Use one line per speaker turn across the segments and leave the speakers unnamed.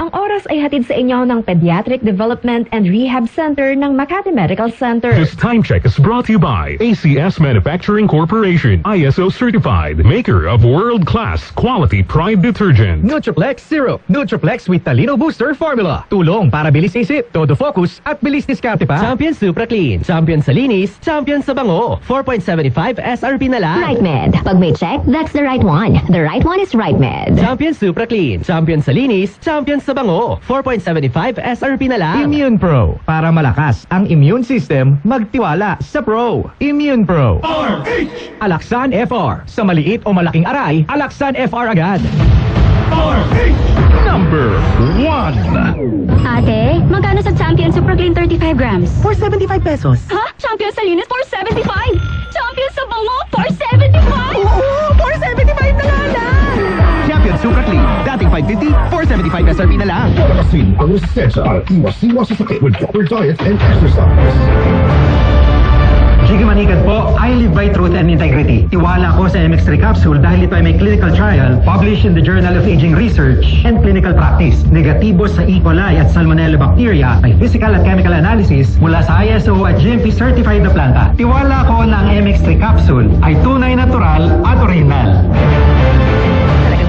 Ang oras ay hatid sa inyo ng Pediatric Development and Rehab Center ng Makati Medical Center.
This time check is brought to you by ACS Manufacturing Corporation, ISO certified, maker of world-class quality Pride detergent.
Nutriplex Zero, Nutriplex with Talino Booster Formula. Tulong para bilis isip, todo focus at bilis diskarte pa.
Champion Supra Clean, Champion sa linis, Champion sa bango. 4.75 SRP na lang.
RightMed. Pag may check, that's the right one. The right one is RightMed.
Champion Supra Clean, Champion sa linis, Champion sa bango. 4.75 SRP na lang.
Immune Pro. Para malakas ang immune system, magtiwala sa Pro. Immune Pro.
RH!
Alaxan FR. Sa maliit o malaking aray, Alaxan FR agad.
RH! Number 1.
Ate, magkano sa Champion Super Clean 35 grams?
475 pesos.
Ha? Champion sa linis, 475? Champion sa bango, 475?
Oo, 475 na lang!
Champion Super Clean. Dating 550, 475 SRP na lang.
Pagkasin ang resistensya at iwas-iwas sa sakit with proper diet and exercise.
Jiggy Manikad po, I live by truth and integrity. Tiwala ko sa MX3 capsule dahil ito ay may clinical trial published in the Journal of Aging Research and Clinical Practice. Negatibo sa E. coli at Salmonella bacteria, may physical at chemical analysis mula sa ISO at GMP certified na planta. Tiwala ko na ang MX3 capsule ay tunay natural at original.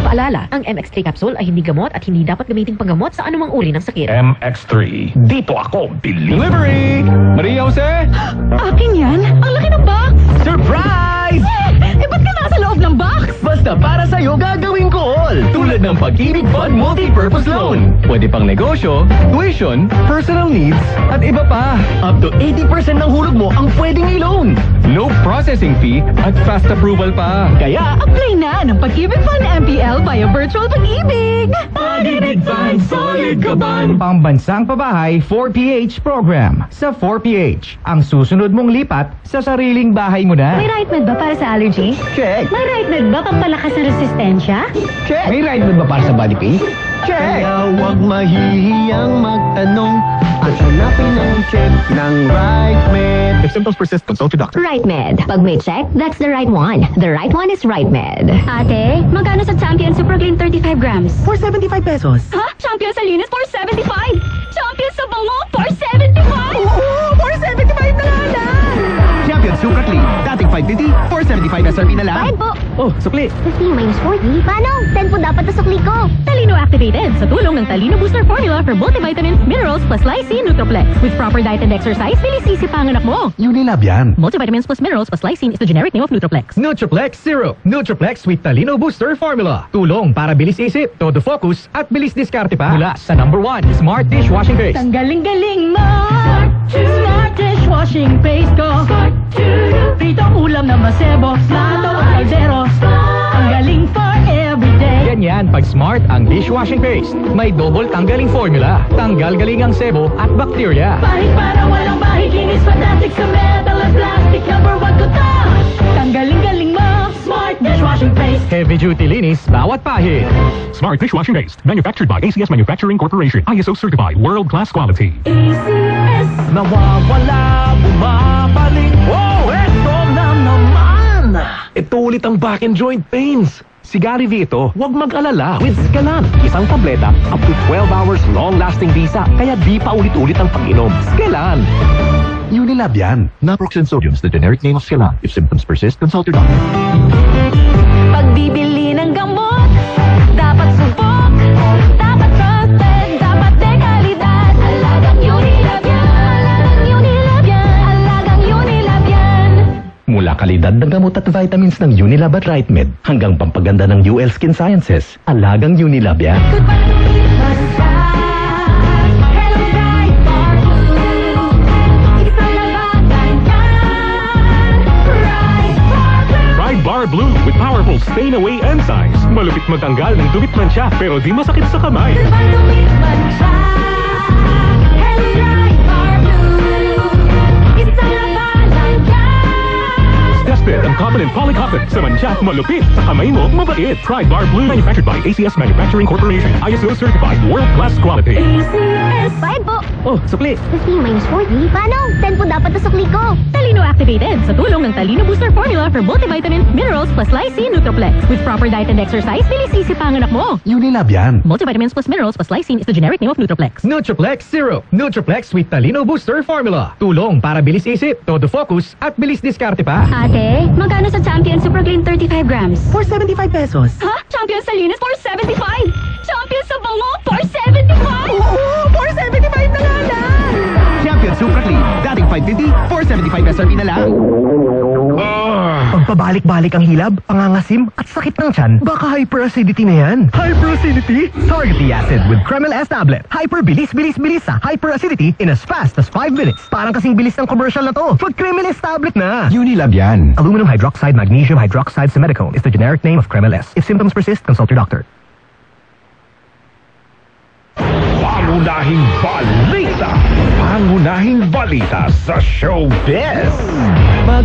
Paalala, ang MX3 capsule ay hindi gamot at hindi dapat gamitin panggamot sa anumang uri ng sakit.
MX3. Dito ako bili.
Delivery! Maria Jose!
Akin yan? Ang laki ng box!
Surprise!
Ba't ka nasa loob ng box?
Basta para sa'yo gagawin ko all! Tulad ng Pag-ibig Fund Multi-Purpose Loan. Pwede pang negosyo, tuition, personal needs, at iba pa. Up to 80% ng hulog mo ang pwedeng i-loan. No processing fee at fast approval pa. Kaya,
Apply na ng Pag-ibig Fund MPL via Virtual Pag-ibig!
Pag-ibig Fund, solid ka ban! Pambansang Pabahay 4PH Program. Sa 4PH, ang susunod mong lipat sa sariling bahay mo na.
May RightMed ba para sa allergy?
Check!
May RightMed ba pampalakas ng resistensya?
Check! May RightMed ba para sa body pain? Check! Kaya huwag mahihiyang magtanong at hanapin ang check ng RightMed.
If symptoms persist, consult your doctor.
RightMed. Pag may check, that's the right one. The right one is RightMed. Ate, magkano sa Champion Super Clean 35 grams?
475 pesos.
Ha? Champion sa linis, 475? Champion sa bango, 475?
Oo, 475 na lang!
Champion Super Clean. Dating 550, 475 SRP na lang.
5 po.
Oh, supli.
15 minus 40? Paano? 10 po dapat na sukli ko.
Talino activated sa tulong ng Talino Booster Formula for multivitamins, minerals plus lysine Nutriplex. With proper diet and exercise, bilis pang anak mo.
Unilab yan.
Multivitamins plus minerals plus lysine is the generic name of Nutriplex.
Nutriplex Zero. Nutriplex with Talino Booster Formula. Tulong para bilis isip, todo focus, at bilis diskarte pa. Mula sa number 1, Smart Dishwashing Base.
Ang galing-galing mo! Smart dishwashing paste ko. Pritong ulam na masebo, plato o kaldero. Ang galing for everyday.
Ganyan pag Smart ang dishwashing paste. May double tanggaling formula. Tanggal galing ang sebo at bakterya.
Bahid para walang bahid, linis fantastic sa metal at plastic. Number 1 ko to. Ang galing-galing mo! Smart dishwashing paste.
Heavy duty linis, bawat pahid.
Smart dishwashing paste. Manufactured by ACS Manufacturing Corporation. ISO certified. World-class quality.
ACS.
Nawawala, bumabalik. Oh, eto na naman! Ito ulit ang back and joint pains. Si Gary Vito, huwag mag-alala with Scalan. Isang tableta, up to 12 hours long-lasting bisa. Kaya di pa ulit-ulit ang pag-inom. Scalan! Unilab yan.
Naproxen sodium is the generic name of Scalan. If symptoms persist, consult your doctor.
Pagbibili ng gamot, dapat subok, dapat trusted, dapat dekalidad. Alagang Unilab yan, alagang Unilab yan, alagang Unilab yan.
Mula kalidad ng gamot at vitamins ng Unilab at RightMed hanggang pampaganda ng UL Skin Sciences, alagang Unilab yan.
Bar Blue with powerful stain-away enzymes. Malupit magtanggal ng dubit mansya pero di masakit sa kamay. Tested ang Coppin and Polycoppin sa mansya, malupit sa kamay mo, mabait. Try Bar Blue. Manufactured by ACS Manufacturing Corporation. ISO certified. World-class quality.
ACS. 5 po.
Oh, sukli.
15 minus 40. Paano? 10 po dapat na sukli ko.
Talino activated sa tulong ng Talino Booster Formula for multivitamin, minerals plus lysine Nutriplex. With proper diet and exercise, bilis isip ang anak mo.
Unilab yan.
Multivitamins plus minerals plus lysine is the generic name of Nutriplex.
Nutriplex Zero. Nutriplex with Talino Booster Formula. Tulong para bilis isip, todo focus, at bilis diskarte pa.
Ate, magkano sa Champion Super Clean 35 grams?
For 75 pesos. Ha? Champion Salinas for 75! Champion sa Bango for 75! Oo! For 75 na nga lang!
Champion Super Clean. Dating 550, 475 SRP na lang.
Pagpabalik-balik ang hilab, pangangasim, at sakit ng tiyan, baka hyperacidity na yan. Hyperacidity? Target the acid with Kremel S tablet. Hyper-bilis-bilis-bilis sa hyperacidity in as fast as 5 minutes. Parang kasing bilis ng commercial na to. Pag Kremel S tablet na.
Unilab yan.
Aluminum hydroxide magnesium hydroxide simethicone is the generic name of Kremel S. If symptoms persist, consult your doctor.
Pangunahing balita sa showbiz.